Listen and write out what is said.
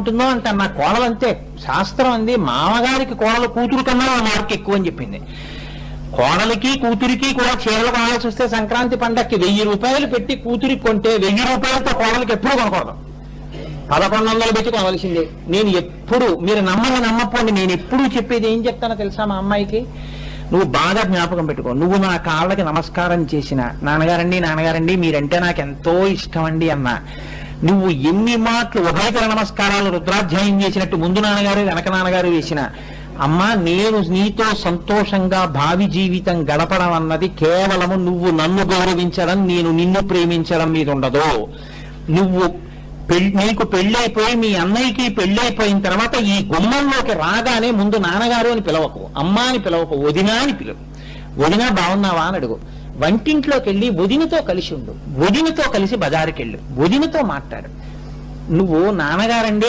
ఉంటుందో అంటే నా కోడలు అంతే. శాస్త్రం అంది మామగారికి కోడలు కూతురు కన్నా మార్క్ ఎక్కువ అని చెప్పింది. కోడలికి కూతురికి కూడా చీరలు కొనాల్సి వస్తే సంక్రాంతి పండక్కి 1000 రూపాయలు పెట్టి కూతురికి కొంటే 1000 రూపాయలతో కోడలికి ఎప్పుడు కొనకూడదు, 1100 పెట్టి కొనవలసిందే. నేను ఎప్పుడు, మీరు నమ్మకపోండి, నేను ఎప్పుడు చెప్పేది ఏం చెప్తానో తెలుసా మా అమ్మాయికి, నువ్వు బాగా జ్ఞాపకం పెట్టుకో, నువ్వు నా కాళ్ళకి నమస్కారం చేసిన నాన్నగారండి మీరంటే నాకు ఎంతో ఇష్టం అండి అన్నా, నువ్వు ఎన్ని మాటలు ఉభయకర నమస్కారాలు రుద్రాధ్యాయం చేసినట్టు ముందు నాన్నగారు వెనక నాన్నగారు వేసిన, అమ్మా నేను నీతో సంతోషంగా భావి జీవితం గడపడం అన్నది కేవలము నువ్వు నన్ను గౌరవించడం, నేను నిన్ను ప్రేమించడం మీద ఉండదు. నువ్వు నీకు పెళ్ళైపోయి మీ అన్నయ్యకి పెళ్ళైపోయిన తర్వాత ఈ గుమ్మంలోకి రాగానే ముందు నాన్నగారు అని పిలవకు, అమ్మ అని పిలవకు, వదినా అని పిలువు. వదినా బాగున్నావా అని అడుగు. వంటింట్లోకి వెళ్ళి వదినతో కలిసి ఉండు, వదినతో కలిసి బజారుకి వెళ్ళు, వదినతో మాట్లాడు. నువ్వు నాన్నగారండి